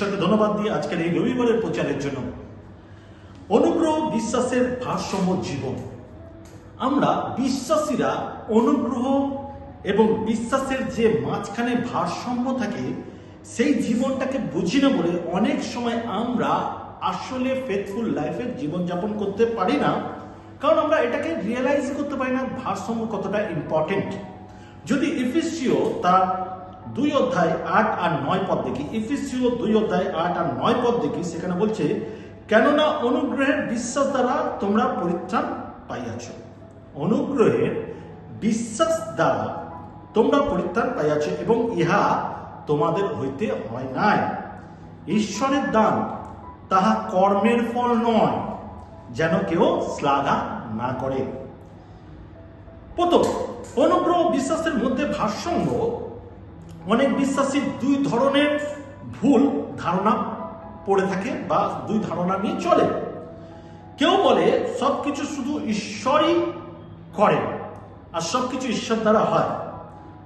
ঈশ্বরকে ধন্যবাদ দিয়ে আজকের এই রবিবারের প্রচারের জন্য। অনুগ্রহ বিশ্বাসের ভারসাম্য জীবন। আমরা বিশ্বাসীরা অনুগ্রহ এবং বিশ্বাসের যে মাঝখানে ভারসাম্য থাকে সেই জীবনটাকে বুঝি না বলে অনেক সময় আমরা আসলে ফেথফুল লাইফের জীবনযাপন করতে পারি না, কারণ আমরা এটাকে রিয়েলাইজ করতে পারি না ভারসাম্য কতটা ইম্পর্টেন্ট। যদি ইফিসিও তার 2 অধ্যায় 8 আর 9 পদ দেখি, ইফিসিও 2 অধ্যায় 8 আর 9 পদ দেখি, সেখানে বলছে, কেননা অনুগ্রহের বিশ্বাস দ্বারা তোমরা পরিত্রাণ পাইয়াছ। অনুগ্রহের বিশ্বাস দ্বারা তোমরা পরিত্রাণ পাইয়াছ এবং ইহা তোমাদের হইতে হয় নাই, ঈশ্বরের দান, তাহা কর্মের ফল নয়, যেন কেউ শ্লাঘা না করে। প্রথম, অনুগ্রহ বিশ্বাসের মধ্যে ভারসাম্য। অনেক বিশ্বাসী 2 ধরনের ভুল ধারণা পড়ে থাকে বা 2 ধারণা নিয়ে চলে। কেউ বলে সবকিছু শুধু ঈশ্বরই করে আর সবকিছু ঈশ্বর দ্বারা হয়।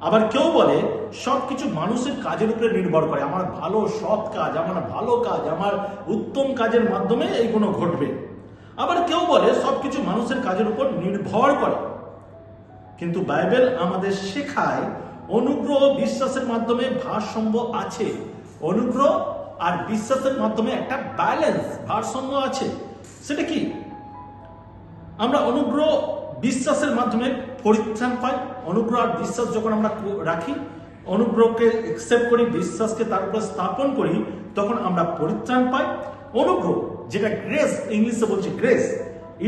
আবার কেউ বলে সবকিছু মানুষের কাজের উপরে নির্ভর করে, আমার ভালো সৎ কাজ, আমার ভালো কাজ, আমার উত্তম কাজের মাধ্যমে এইগুলো ঘটবে। আবার কেউ বলে সবকিছু মানুষের কাজের উপর নির্ভর করে। কিন্তু বাইবেল আমাদের শেখায় অনুগ্রহ বিশ্বাসের মাধ্যমে ভারসাম্য আছে। অনুগ্রহ আর বিশ্বাসের মাধ্যমে একটা ব্যালেন্স, ভারসাম্য আছে। সেটা কি? আমরা অনুগ্রহ বিশ্বাসের মাধ্যমে পরিত্রাণ পাই। অনুগ্রহ আর বিশ্বাস যখন আমরা রাখি, অনুগ্রহকে একসেপ্ট করি, বিশ্বাসকে তার উপরে স্থাপন করি, তখন আমরা পরিত্রাণ পাই। অনুগ্রহ, যেটা গ্রেস, ইংলিশে বলছে গ্রেস,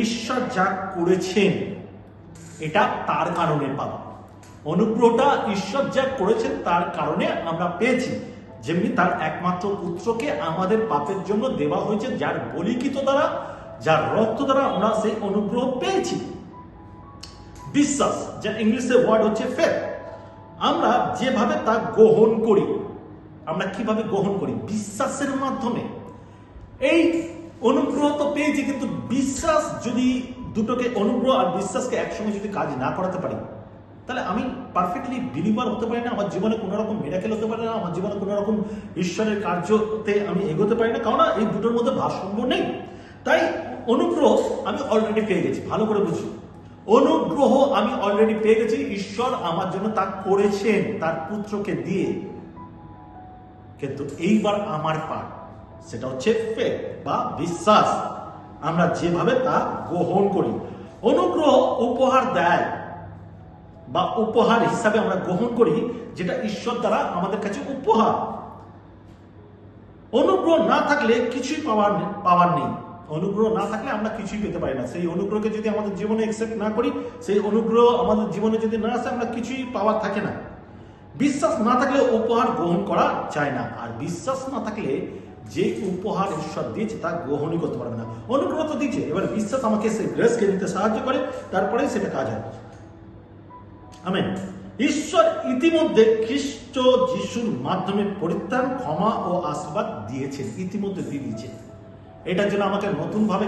ঈশ্বর যা করেছেন এটা তার কারণে পাওয়া। অনুগ্রহটা ঈশ্বর যা করেছেন তার কারণে আমরা পেয়েছি। যেমনি তার একমাত্র পুত্রকে আমাদের পাপের জন্য দেওয়া হয়েছে, যার বলিকৃত দ্বারা, যার রক্ত দ্বারা আমরা সেই অনুগ্রহ পেয়েছি। বিশ্বাস, যা ইংলিশে ওয়ার্ড হচ্ছে ফেথ, আমরা যেভাবে তা গ্রহণ করি। আমরা কিভাবে গ্রহণ করি? বিশ্বাসের মাধ্যমে। এই অনুগ্রহ তো পেয়েছি, কিন্তু বিশ্বাস যদি দুটোকে, অনুগ্রহ আর বিশ্বাসকে একসঙ্গে যদি কাজ না করাতে পারি, তাহলে আমি পারফেক্টলি বিলিভার হতে পারি না, আমার জীবনে কোনো রকম মিরাকেল হতে পারে না, আমার জীবনে কোনো রকম ঈশ্বরের কার্যতে আমি এগোতে পারি না, কারণ এই দুটোর মধ্যে ভারসাম্য নেই। তাই অনুগ্রহ আমি অলরেডি পেয়ে গেছি, ভালো করে বুঝি। অনুগ্রহ আমি অলরেডি পেয়ে গেছি, ঈশ্বর আমার জন্য তা করেছেন তার পুত্রকে দিয়ে। কিন্তু এইবার আমার পার্ট, সেটা হচ্ছে ফেথ বা বিশ্বাস। আমরা যেভাবে তা গ্রহণ করি। অনুগ্রহ উপহার দেয় বা উপহার হিসাবে আমরা গ্রহণ করি, যেটা ঈশ্বর দ্বারা আমাদের কাছে উপহার। অনুগ্রহ না থাকলে কিছুই পাওয়ার নেই। অনুগ্রহ না থাকলে আমরা কিছুই পেতে পারি না। সেই অনুগ্রহকে যদি আমাদের জীবনে একসেপ্ট না করি, সেই অনুগ্রহ আমাদের জীবনে যদি না আসে, আমরা কিছুই পাওয়ার থাকে না। বিশ্বাস না থাকলে উপহার গ্রহণ করা যায় না। আর বিশ্বাস না থাকলে যে উপহার ঈশ্বর দিয়েছে তা গ্রহণই করতে পারবে না। অনুগ্রহ তো দিচ্ছে, এবার বিশ্বাস আমাকে সেই গ্রেসকে নিতে সাহায্য করে, তারপরে সেটা কাজ হয়। আমেন। ঈশ্বর ইতিমধ্যে খ্রিস্ট যিশুর মাধ্যমে পরিত্রাণ, ক্ষমা ও আশীর্বাদ দিয়েছেন, ইতিমধ্যে দিয়ে দিয়েছেন। এটার জন্য আমাকে নতুনভাবে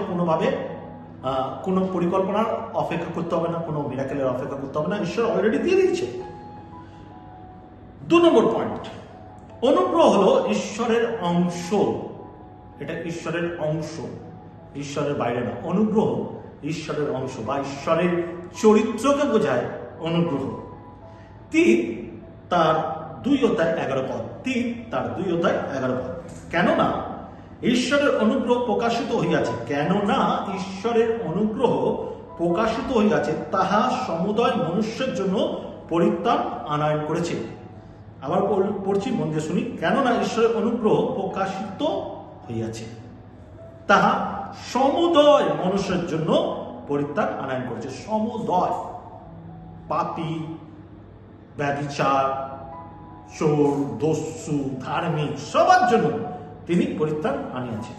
কোনো পরিকল্পনার অপেক্ষা করতে হবে না, কোনো মিরাকেলের অপেক্ষা করতে হবে না, ঈশ্বর অলরেডি দিয়ে দিয়েছে। 2 নম্বর পয়েন্ট, অনুগ্রহ হলো ঈশ্বরের অংশ। এটা ঈশ্বরের অংশ, ঈশ্বরের বাইরে না। অনুগ্রহ ঈশ্বরের অংশ বা ঈশ্বরের চরিত্রকে বোঝায় অনুগ্রহ। 3 তার 2 অধ্যায় 11 পদ, 3 তার 2 অধ্যায় 11 পদ। কেননা ঈশ্বরের অনুগ্রহ প্রকাশিত হইয়াছে, কেননা ঈশ্বরের অনুগ্রহ প্রকাশিত হইয়াছে, তাহা সমুদয় মনুষ্যের জন্য পরিত্রাণ আনয়ন করেছে। আবার পড়ছি, মন দিয়ে শুনি। কেননা ঈশ্বরের অনুগ্রহ প্রকাশিত হইয়াছে, তাহা সমুদয় মানুষের জন্য পরিত্রাণ আনয়ন করেছে। সমুদয়, পাপী, ব্যভিচার, চোর, দস্যু, ধার্মিক, সবার জন্য তিনি পরিত্রাণ আনিয়াছেন।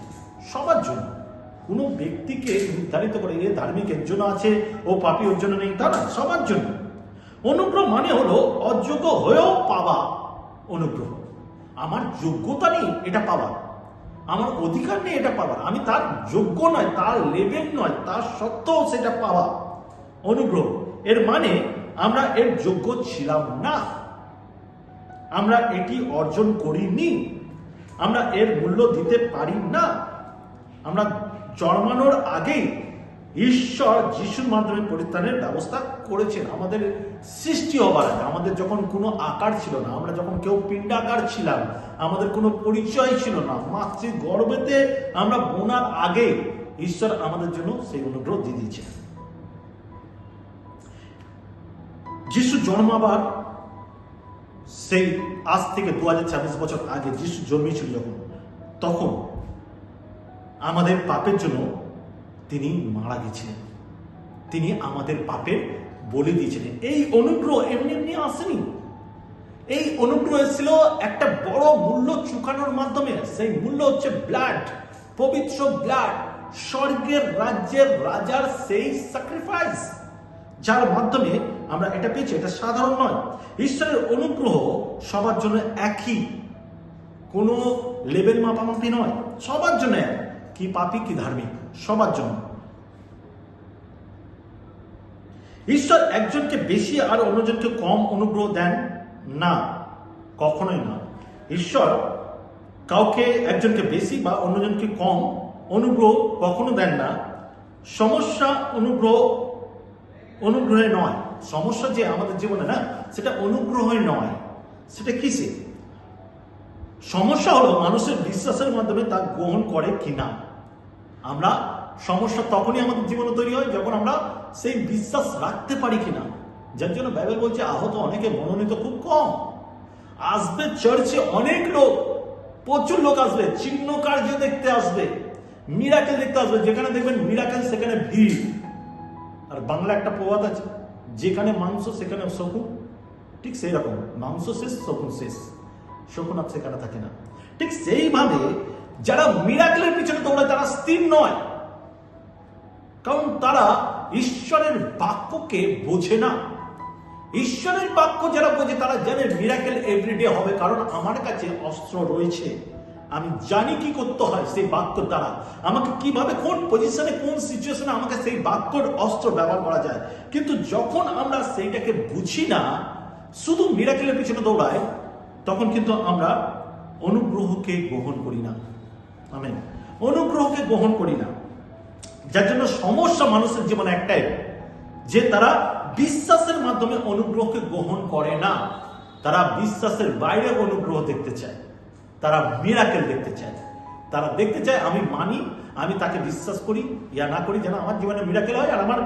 সবার জন্য। কোনো ব্যক্তিকে নির্ধারিত করে এ ধার্মিক এর জন্য আছে, ও পাপী ওর জন্য নেই, তা না, সবার জন্য। অনুগ্রহ মানে হলো অযোগ্য হয়েও পাওয়া অনুগ্রহ। আমার যোগ্যতা নেই এটা পাওয়ার, আমার অধিকার নেই এটা পাওয়ার, আমি তার যোগ্য নয়, তার লেভেল নয়, তার সত্ত্বেও সেটা পাওয়া অনুগ্রহ। এর মানে আমরা এর যোগ্য ছিলাম না, আমরা এটি অর্জন করিনি, আমরা এর মূল্য দিতে পারি না। আমরা জন্মানোর আগেই ঈশ্বর যিশুর মাধ্যমে পরিত্রাণের ব্যবস্থা করেছেন। আমাদের সৃষ্টি হবার আগে, আমাদের যখন কোনো আকার ছিল না, আমরা যখন কেউ পিণ্ডাকার ছিলাম, আমাদের কোনো পরিচয় ছিল না, মাতৃ গর্ভেতে আমরা বোনার আগে ঈশ্বর আমাদের জন্য সেই অনুগ্রহ দিয়ে দিয়েছেন। যিশু জন্মাবার সেই আজ থেকে 2026 বছর আগে যিশু জন্মেছিল যখন, তখন আমাদের পাপের জন্য তিনি মারা গেছিলেন, তিনি আমাদের পাপের বলি দিয়েছিলেন। এই অনুগ্রহ এমনি এমনি আসেনি, এই অনুগ্রহ এসেছিল একটা বড় মূল্য চুকানোর মাধ্যমে। সেই মূল্য হচ্ছে ব্লাড, পবিত্র ব্লাড, স্বর্গের রাজ্যের রাজার সেই স্যাক্রিফাইস, যার মাধ্যমে আমরা এটা পেয়েছি। এটা সাধারণ নয়। ঈশ্বরের অনুগ্রহ সবার জন্য একই, কোনো লেভেল মাপামাপি নয়, সবার জন্য এক, কি পাপী কি ধার্মিক, সবার জন্য। ঈশ্বর একজনকে বেশি আর অন্যজনকে কম অনুগ্রহ দেন না, কখনোই না। ঈশ্বর কাউকে একজনকে বেশি বা অন্যজনকে কম অনুগ্রহ কখনো দেন না। সমস্যা অনুগ্রহে নয়। সমস্যা যে আমাদের জীবনে না, সেটা অনুগ্রহে নয়, সেটা কিসে? সমস্যা হলো মানুষের বিশ্বাসের মাধ্যমে তা গ্রহণ করে কিনা। আমরা সমস্যা তখনই আমাদের জীবনে তৈরি হয় যখন আমরা সেই বিশ্বাস রাখতে পারি কিনা। যার জন্য বাইবেল বলছে আহত অনেকে, মনোনীত খুব কম। আসবে চার্চে অনেক লোক, প্রচুর লোক আসবে, চিহ্ন কার্য দেখতে আসবে, মিরাকেল দেখতে আসবে। যেখানে দেখবেন মিরাকেল সেখানে ভিড়। আর বাংলা একটা প্রবাদ আছে, যেখানে মাংস সেখানে শকুন। ঠিক সেই রকম, মাংস শেষ শকুন শেষ, শকুন আর সেখানে থাকে না। ঠিক সেইভাবে যারা মিরাকেলের পিছনে দৌড়ায় তারা স্থির নয়, কারণ তারা ঈশ্বরের বাক্যকে বোঝে না। ঈশ্বরের বাক্য যারা বোঝে তারা জানে মিরাকেল এভরিডে হবে, কারণ আমার কাছে অস্ত্র রয়েছে। আমি জানি কি করতে হয় সেই বাক্যর দ্বারা, আমাকে কিভাবে কোন পজিশনে কোন সিচুয়েশনে আমাকে সেই বাক্যর অস্ত্র ব্যবহার করা যায়। কিন্তু যখন আমরা সেইটাকে বুঝি না, শুধু মিরাকেলের পিছনে দৌড়াই, তখন কিন্তু আমরা অনুগ্রহকে গ্রহণ করি না। আমেন। অনুগ্রহকে গ্রহণ করি না। যার জন্য সমস্যা মানুষের জীবনে একটাই, যে তারা বিশ্বাসের মাধ্যমে অনুগ্রহকে গ্রহণ করে না। তারা বিশ্বাসের বাইরে অনুগ্রহ দেখতে চায়, তারা মিরাকেল দেখতে চায়। তারা দেখতে চায় আমি মানি, আমি তাকে বিশ্বাস করি ইয়া না করি, যেন আমার জীবনে মিরাকেল হয়। আর আমার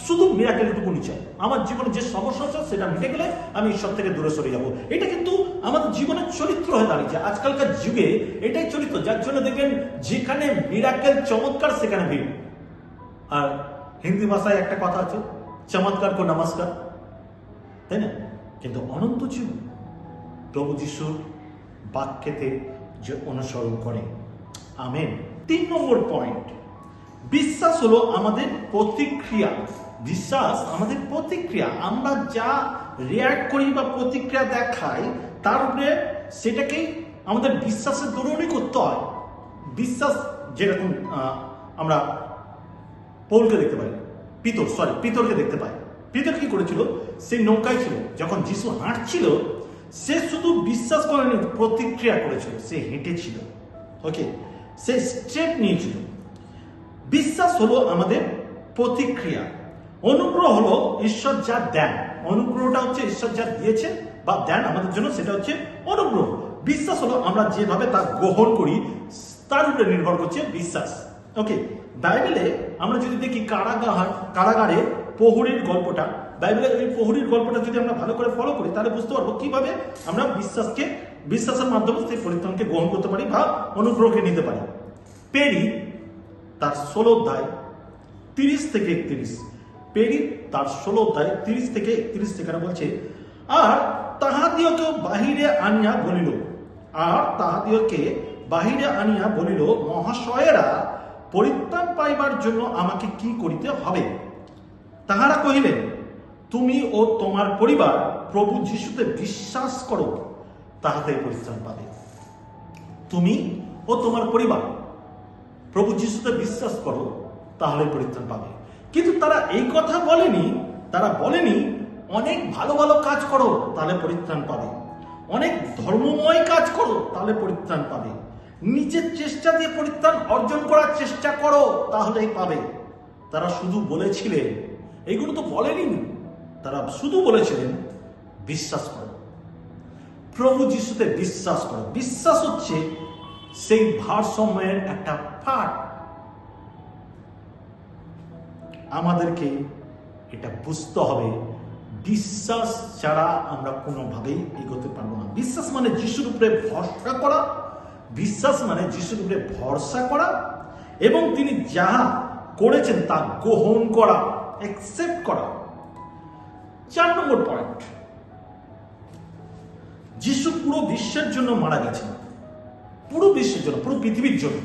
শুধু মিরাকেলটুকুনি চাই, আমার জীবনে যে সমস্যা হচ্ছে সেটা মিটে গেলে আমি ঈশ্বর থেকে দূরে সরে যাব। এটা কিন্তু আমাদের জীবনের চরিত্র হয়ে দাঁড়িয়েছে আজকালকার যুগে, এটাই চরিত্র। যার জন্য দেখবেন যেখানে মিরাকেল চমৎকার সেখানে ভিড়। আর হিন্দি ভাষায় একটা কথা আছে, চমৎকার কো নমস্কার, তাই না? কিন্তু অনন্ত জীবন প্রভু যিশুর বাক্যেতে যে অনুসরণ করে। আমেন। 3 নম্বর পয়েন্ট, বিশ্বাস হলো আমাদের প্রতিক্রিয়া। বিশ্বাস আমাদের প্রতিক্রিয়া। আমরা যা রিয়াক্ট করি বা প্রতিক্রিয়া দেখাই, তার উপরে সেটাকেই আমাদের বিশ্বাসের দরুনই করতে হয়। বিশ্বাস যেরকম আমরা পৌলকে দেখতে পাই, পিতরকে দেখতে পাই। পিতর কি করেছিল? সে নৌকায় ছিল, যখন যিশু হাঁটছিল সে শুধু বিশ্বাস করেনি, প্রতিক্রিয়া করেছিল। সে হেঁটেছিল, ওকে, সে স্টেপ নিয়েছিল। বিশ্বাস হলো আমাদের প্রতিক্রিয়া। অনুগ্রহ হলো ঈশ্বর যা দেন। অনুগ্রহটা হচ্ছে ঈশ্বর যা দিয়েছে বা দেন আমাদের জন্য, সেটা হচ্ছে অনুগ্রহ। বিশ্বাস হলো আমরা যেভাবে তা গ্রহণ করি তার উপরে নির্ভর করছে বিশ্বাস। ওকে, বাইবেলে আমরা যদি দেখি কারাগারে প্রহরীর গল্পটা, বাইবেলের এই প্রহরীর গল্পটা যদি আমরা ভালো করে ফলো করি, তাহলে বুঝতে পারবো কিভাবে আমরা বিশ্বাসের মাধ্যমে সেই পরিত্রাণকে গ্রহণ করতে পারি বা অনুগ্রহকে নিতে পারি। পেরি তার 16 অধ্যায় 30 থেকে 31, পেরি তার 16 অধ্যায় 30 থেকে 31 সেখানে বলছে, আর তাহাদিওকে বাহিরে আনিয়া বলিল, মহাশয়েরা, পরিত্রাণ পাইবার জন্য আমাকে কি করিতে হবে? তাহারা কহিলেন, তুমি ও তোমার পরিবার প্রভু যিশুতে বিশ্বাস করো, তাহাতে পরিত্রাণ পাবে। তুমি ও তোমার পরিবার প্রভু যিশুতে বিশ্বাস করো, তাহলে পরিত্রাণ পাবে। কিন্তু তারা এই কথা বলেনি। তারা বলেনি অনেক ভালো ভালো কাজ করো তাহলে পরিত্রাণ পাবে, অনেক ধর্মময় কাজ করো তাহলে পরিত্রাণ পাবে। নিজের চেষ্টা দিয়ে পরিত্রাণ অর্জন করার চেষ্টা করো, তাহলেই পাবে। তারা শুধু বলেছিলেন, এইগুলো তো বলেনি, তারা শুধু বলেছিলেন বিশ্বাস করো, প্রভু যিশুতে বিশ্বাস করো। বিশ্বাস হচ্ছে সেই ভারসাম্যের একটা পার্ট। আমাদেরকে এটা বুঝতে হবে, বিশ্বাস ছাড়া আমরা কোনোভাবেই এগোতে পারবো না। বিশ্বাস মানে যিশুর উপরে ভরসা করা, বিশ্বাস মানে যিশুর উপরে ভরসা করা এবং তিনি যাহা করেছেন তা গ্রহণ করা, অ্যাকসেপ্ট করা। 4 নম্বর পয়েন্ট, যিশু পুরো বিশ্বের জন্য মারা গেছেন, পুরো বিশ্বের জন্য, পুরো পৃথিবীর জন্য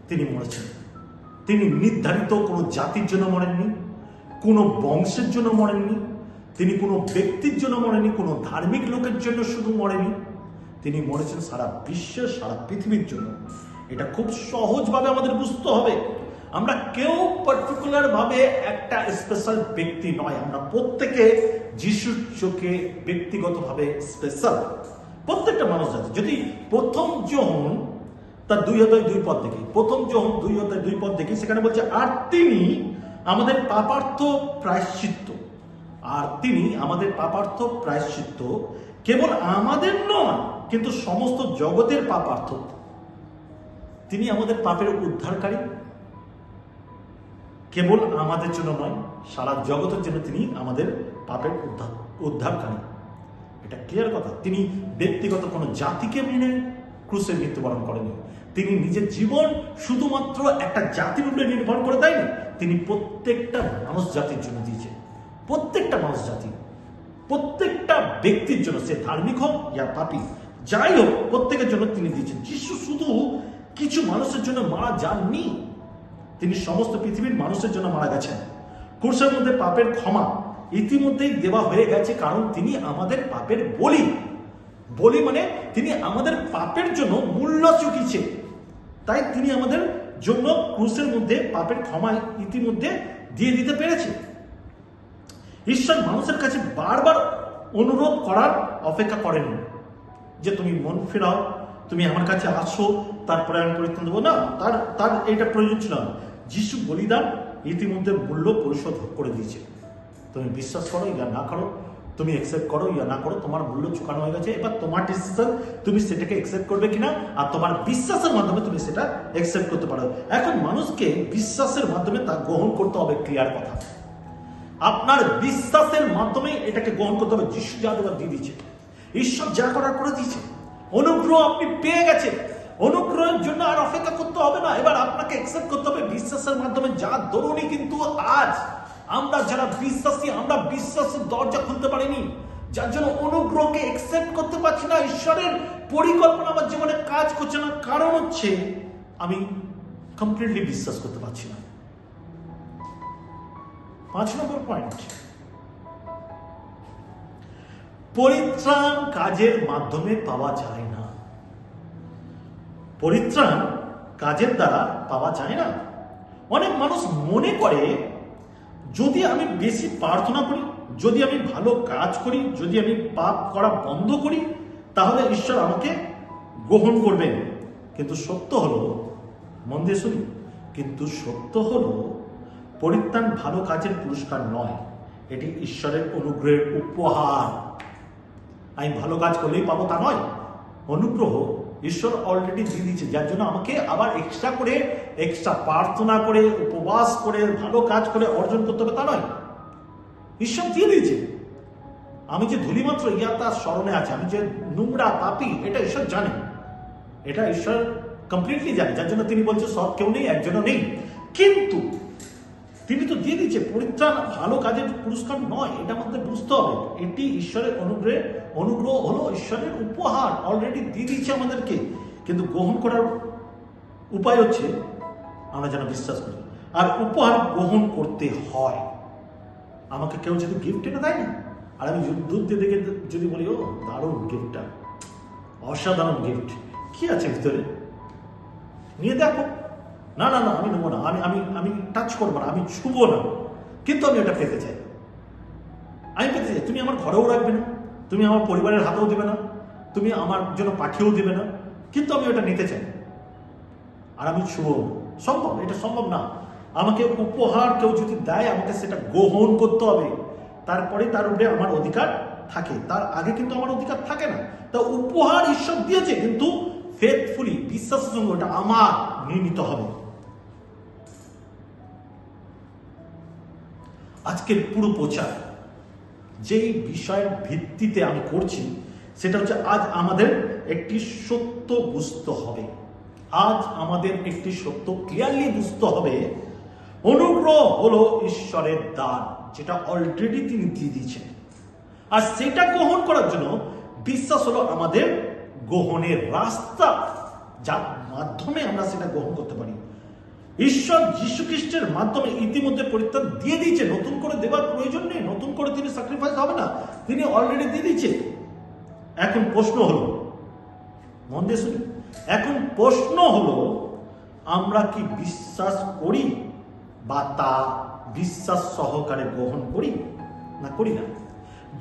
তিনি মরেছেন। তিনি নির্ধারিত কোনো জাতির জন্য মরেননি, কোনো বংশের জন্য মরেননি, তিনি কোনো ব্যক্তির জন্য মরেননি, কোনো ধার্মিক লোকের জন্য শুধু মরেনি, তিনি মরেছেন সারা বিশ্বের, সারা পৃথিবীর জন্য। এটা খুব সহজভাবে আমাদের বুঝতে হবে। আমরা কেউ পার্টিকুলার ভাবে একটা স্পেশাল ব্যক্তি নয়, আমরা প্রত্যেকে যিশুর চোখে ব্যক্তিগতভাবে স্পেশাল, প্রত্যেকটা মানুষ জাতি। যদি প্রথম যোহন তার 2:2 পদ দেখি, প্রথম যোহন 2:2 পদ দেখি, সেখানে বলছে আর তিনি আমাদের পাপার্থ প্রায়শ্চিত্ত, আর তিনি আমাদের পাপার্থ প্রায়শ্চিত্ত কেবল আমাদের নয় কিন্তু সমস্ত জগতের পাপার্থ। তিনি আমাদের পাপের উদ্ধারকারী, কেবল আমাদের জন্য নয়, সারা জগতের জন্য তিনি আমাদের পাপের উদ্ধারকারী। এটা ক্লিয়ার কথা। তিনি ব্যক্তিগত কোনো জাতিকে মেনে ক্রুশে মৃত্যুবরণ করেনি। তিনি নিজের জীবন শুধুমাত্র একটা জাতির উপরে নির্ভর করে দেয়নি, তিনি প্রত্যেকটা মানুষ জাতির জন্য দিয়েছেন। প্রত্যেকটা মানুষ জাতি, প্রত্যেকটা ব্যক্তির জন্য, সে ধার্মিক হোক ইয়া পাপী, যাই হোক, প্রত্যেকের জন্য তিনি দিয়েছেন। যিশু শুধু কিছু মানুষের জন্য মারা যাননি, তিনি সমস্ত পৃথিবীর মানুষের জন্য মারা গেছেন। ক্রুশের মধ্যে পাপের ক্ষমা ইতিমধ্যেই দেওয়া হয়ে গেছে, কারণ তিনি আমাদের পাপের বলি। বলি মানে তিনি আমাদের পাপের জন্য মূল্য চুকিয়েছে, তাই তিনি আমাদের জন্য ক্রুশের মধ্যে পাপের ক্ষমা ইতিমধ্যে দিয়ে দিতে পেরেছে। ঈশ্বর মানুষের কাছে বারবার অনুরোধ করার অপেক্ষা করেন যে তুমি মন ফেরাও, তুমি আমার কাছে আসো, তারপরে আমি পরিত্রাণ দেবো না, তার এটা প্রয়োজন ছিল না। যিশু বলিদান ইতিমধ্যে মূল্য পরিশোধ করে দিয়েছে। তুমি বিশ্বাস করো ইয়া না করো, তুমি অ্যাকসেপ্ট করো ইয়া না করো, তোমার মূল্য চুকানো হয়ে গেছে। এবার তোমার ডিসিশন, তুমি সেটাকে অ্যাকসেপ্ট করবে কিনা, আর তোমার বিশ্বাসের মাধ্যমে তুমি সেটা অ্যাকসেপ্ট করতে পারো। এখন মানুষকে বিশ্বাসের মাধ্যমে তা গ্রহণ করতে হবে, ক্লিয়ার কথা। আপনার বিশ্বাসের মাধ্যমে এটাকে গ্রহণ করতে হবে। যিশু যা দেওয়ার দিয়ে দিয়েছে, ঈশ্বর যা করার করে দিয়েছে, অনুগ্রহ আপনি পেয়ে গেছেন। অনুগ্রহের জন্য আর অপেক্ষা করতে হবে না, এবার আপনাকে অ্যাকসেপ্ট করতে হবে বিশ্বাসের মাধ্যমে। যার দরুনই কিন্তু আজ আমরা যারা বিশ্বাসী, আমরা বিশ্বাসের দরজা খুলতে পারিনি, যার জন্য অনুগ্রহকে অ্যাকসেপ্ট করতে পারছি না। ঈশ্বরের পরিকল্পনা আমার জীবনে কাজ করছে না, কারণ হচ্ছে আমি কমপ্লিটলি বিশ্বাস করতে পারছি না। 5 নম্বর পয়েন্ট, পরিত্রাণ কাজের মাধ্যমে পাওয়া যায় না। পরিত্রাণ কাজের দ্বারা পাওয়া যায় না। অনেক মানুষ মনে করে যদি আমি বেশি প্রার্থনা করি, যদি আমি ভালো কাজ করি, যদি আমি পাপ করা বন্ধ করি, তাহলে ঈশ্বর আমাকে গ্রহণ করবেন। কিন্তু সত্য হলো, মন দিয়ে শুনি, কিন্তু সত্য হলো পরিত্রাণ ভালো কাজের পুরস্কার নয়, এটি ঈশ্বরের অনুগ্রহের উপহার। আমি ভালো কাজ করলেই পাবো তা নয়। অনুগ্রহ ঈশ্বর অলরেডি দিয়ে দিয়েছে, যার জন্য আমাকে আবার এক্সট্রা প্রার্থনা করে, উপবাস করে, ভালো কাজ করে অর্জন করতে হবে তা নয়। ঈশ্বর দিয়ে দিয়েছে। আমি যে ধূলিমাত্র ইয়া তার স্মরণে আছে, আমি যে নোংরা পাপী, এটা ঈশ্বর জানে, এটা ঈশ্বর কমপ্লিটলি জানে, যার জন্য তিনি বলছে সব কেউ নেই, একজনও নেই। কিন্তু তিনি তো দিয়ে দিচ্ছে। পরিত্রাণ ভালো কাজের পুরস্কার নয়, এটা আমাদের বুঝতে হবে। এটি ঈশ্বরের অনুগ্রহ হলো ঈশ্বরের উপহার, অলরেডি দিয়ে দিচ্ছে আমাদেরকে। কিন্তু গ্রহণ করার উপায় হচ্ছে আমরা যেন বিশ্বাস করি। আর উপহার গ্রহণ করতে হয়। আমাকে কেউ যদি গিফট এনে দেয় না, আর আমি দুধ দিয়ে দেখে যদি বলি ও দারুণ গিফটটা, অসাধারণ গিফট, কি আছে ভিতরে, নিয়ে দেখো, না না না আমি নেবো না, আমি টাচ করবো না, আমি ছুবো না, কিন্তু আমি ওটা পেতে চাই। আমি পেতে চাই। তুমি আমার ঘরেও রাখবে না, তুমি আমার পরিবারের হাতেও দেবে না, তুমি আমার জন্য পাঠিয়েও দেবে না, কিন্তু আমি ওটা নিতে চাই। আর আমি ছুঁব সম্ভব? এটা সম্ভব না। আমাকে উপহার কেউ যদি দেয় আমাকে সেটা গ্রহণ করতে হবে, তারপরে তার উপরে আমার অধিকার থাকে, তার আগে কিন্তু আমার অধিকার থাকে না। তা উপহার ঈশ্বর দিয়েছে, কিন্তু ফেথফুলি বিশ্বাসের সঙ্গে ওটা আমার নিয়ে নিতে হবে। আজকের পুরো প্রচার যেই বিষয়ের ভিত্তিতে আমি করছি সেটা হচ্ছে আজ আমাদের একটি সত্য বুঝতে হবে। আজ আমাদের একটি সত্য ক্লিয়ারলি বুঝতে হবে। অনুগ্রহ হলো ঈশ্বরের দান, যেটা অলরেডি তিনি দিয়ে দিয়েছেন, আর সেটা গ্রহণ করার জন্য বিশ্বাস হলো আমাদের গ্রহণের রাস্তা, যার মাধ্যমে আমরা সেটা গ্রহণ করতে পারি। ঈশ্বর যীশু খ্রিস্টের মাধ্যমে ইতিমধ্যে পরিত্রাণ দিয়ে দিয়েছে, নতুন করে দেওয়ার প্রয়োজন নেই, নতুন করে তিনি স্যাক্রিফাইস হবে না, তিনি অলরেডি দিয়ে দিয়েছে। এখন প্রশ্ন হলো, মন দিয়ে শুনি, এখন প্রশ্ন হলো আমরা কি বিশ্বাস করি বা তা বিশ্বাস সহকারে গ্রহণ করি না করি না?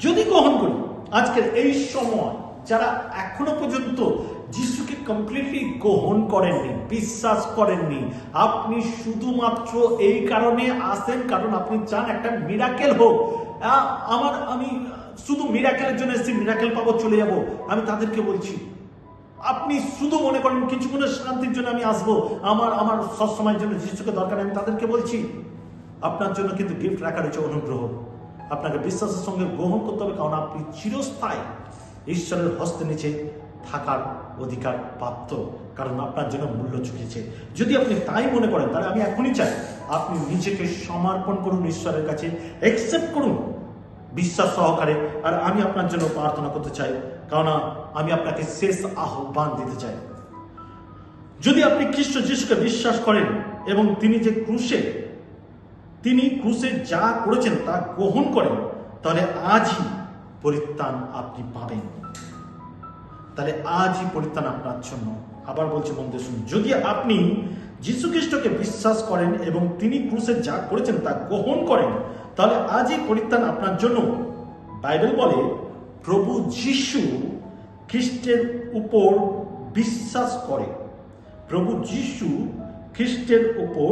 যদি গ্রহণ করি, আজকের এই সময় যারা এখনো পর্যন্ত যিশুকে কমপ্লিটলি গ্রহণ করেননি, বিশ্বাস করেননি, আপনি শুধুমাত্র এই কারণে আসেন কারণ আপনি চান একটা মিরাকেল হোক, আমি শুধু মিরাকেলের জন্য এসেছি, মিরাকেল পাবো চলে যাব, আমি তাদেরকে বলছি, আপনি শুধু মনে করেন কিছুক্ষণের শান্তির জন্য আমি আসবো, আমার সবসময়ের জন্য যিশুকে দরকার, আমি তাদেরকে বলছি আপনার জন্য কিন্তু গিফট রাখা রয়েছে অনুগ্রহ। আপনাকে বিশ্বাসের সঙ্গে গ্রহণ করতে হবে, কারণ আপনি চিরস্থায়ী ঈশ্বরের হস্তে নিচে থাকার অধিকার প্রাপ্ত, কারণ আপনার জন্য মূল্য চুকিয়েছে। যদি আপনি তাই মনে করেন তাহলে আমি এখনই চাই আপনি নিজেকে সমর্পণ করুন ঈশ্বরের কাছে, অ্যাকসেপ্ট করুন বিশ্বাস সহকারে। আর আমি আপনার জন্য প্রার্থনা করতে চাই, কারণ আমি আপনাকে শেষ আহ্বান দিতে চাই। যদি আপনি খ্রিস্ট যিশুকে বিশ্বাস করেন এবং তিনি ক্রুশে যা করেছেন তা গ্রহণ করেন, তাহলে আজই পরিত্রাণ আপনি পাবেন। তাহলে আজই পরিত্রাণ আপনার জন্য। আবার বলছি, মন দিয়ে শুনুন, যদি আপনি যীশু খ্রিস্টকে বিশ্বাস করেন এবং তিনি ক্রুশে যা করেছেন তা গ্রহণ করেন, তাহলে আজই পরিত্রাণ আপনার জন্য। বাইবেল বলে, প্রভু যীশু খ্রিস্টের উপর বিশ্বাস করে, প্রভু যীশু খ্রিস্টের উপর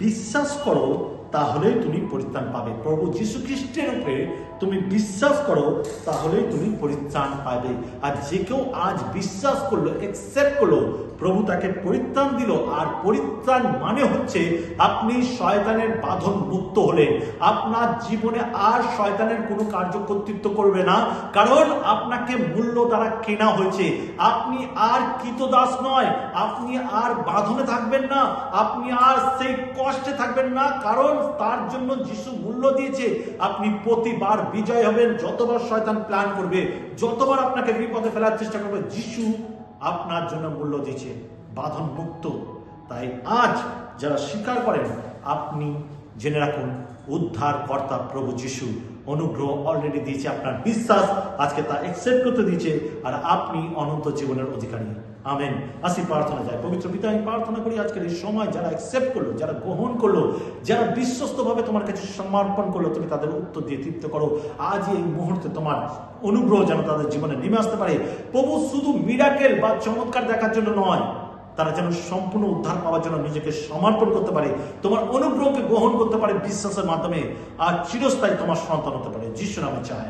বিশ্বাস করো, তাহলেই তুমি পরিত্রাণ পাবে। প্রভু যীশু খ্রিস্টের উপরে তুমি বিশ্বাস করো, তাহলেই তুমি পরিত্রাণ পাবে। আর যে কেউ আজ বিশ্বাস করলো, অ্যাকসেপ্ট করলো, প্রভু তাকে পরিত্রাণ দিল। আর পরিত্রাণ মানে হচ্ছে আপনি শয়তানের বাঁধন মুক্ত হলেন। আপনার জীবনে আর শয়তানের কোনো কার্যকর্তৃত্ব করবে না, কারণ আপনাকে মূল্য দ্বারা কেনা হয়েছে। আপনি আর কৃতদাস নয়, আপনি আর বাঁধনে থাকবেন না, আপনি আর সেই কষ্টে থাকবেন না, কারণ তার জন্য যিশু মূল্য দিয়েছে। আপনি প্রতিবার বিজয় হবেন। যতবার শয়তান প্ল্যান করবে, যতবার আপনাকে বিপদে ফেলার চেষ্টা করবে, যিশু আপনার জন্য মূল্য দিয়েছে, বাঁধন মুক্ত। তাই আজ যারা স্বীকার করেন, আপনি জেনে রাখুন উদ্ধার কর্তা প্রভু যিশু অনুগ্রহ অলরেডি দিয়েছে, আপনার বিশ্বাস আজকে তা অ্যাকসেপ্ট করতে দিয়েছে, আর আপনি অনন্ত জীবনের অধিকারী। আমেন। আসি প্রার্থনা যায়। পবিত্র পিতা, আমি প্রার্থনা করি আজকের এই সময় যারা অ্যাকসেপ্ট করলো, যারা গ্রহণ করলো, যারা বিশ্বস্তভাবে তোমার কাছে সমর্পণ করলো, তুমি তাদের উত্তর দিয়ে তৃপ্ত করো। আজ এই মুহূর্তে তোমার অনুগ্রহ যেন তাদের জীবনে নেমে আসতে পারে। প্রভু, শুধু মিরাকেল বা চমৎকার দেখার জন্য নয়, তারা যেন সম্পূর্ণ উদ্ধার পাওয়ার জন্য নিজেকে সমর্পণ করতে পারে, তোমার অনুগ্রহকে গ্রহণ করতে পারে বিশ্বাসের মাধ্যমে, আর চিরস্থায়ী তোমার সন্তান হতে পারে। যিশু নামে চাই,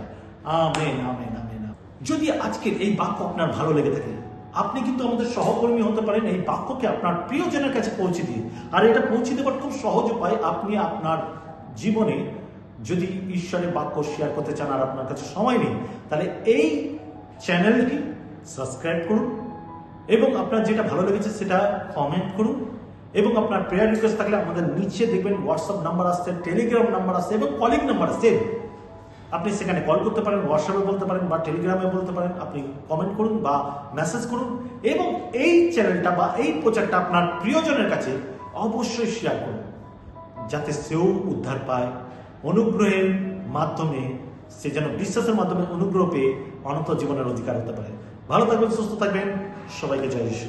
আমেন, আমেন, আমেন। যদি আজকের এই বাক্য আপনার ভালো লেগে থাকে, আপনি কিন্তু আমাদের সহকর্মী হতে পারেন এই বাক্যকে আপনার প্রিয়জনের কাছে পৌঁছে দিয়ে। আর এটা পৌঁছে দেওয়ার খুব সহজ উপায়, আপনি আপনার জীবনে যদি ঈশ্বরের বাক্য শেয়ার করতে চান আর আপনার কাছে সময় নেই, তাহলে এই চ্যানেলটি সাবস্ক্রাইব করুন এবং আপনার যেটা ভালো লেগেছে সেটা কমেন্ট করুন। এবং আপনার প্রেয়ার রিকোয়েস্ট থাকলে আমাদের নিচে দেখবেন হোয়াটসঅ্যাপ নাম্বার আসছে, টেলিগ্রাম নাম্বার আসছে এবং কলিং নাম্বার আসছে। আপনি সেখানে কল করতে পারেন, হোয়াটসঅ্যাপে বলতে পারেন বা টেলিগ্রামে বলতে পারেন। আপনি কমেন্ট করুন বা মেসেজ করুন এবং এই চ্যানেলটা বা এই প্রচারটা আপনার প্রিয়জনের কাছে অবশ্যই শেয়ার করুন, যাতে সেও উদ্ধার পায় অনুগ্রহের মাধ্যমে, সে যেন বিশ্বাসের মাধ্যমে অনুগ্রহ পেয়ে অনন্ত জীবনের অধিকার হতে পারে। ভালো থাকবেন, সুস্থ থাকবেন, সবাইকে জয় যিশু।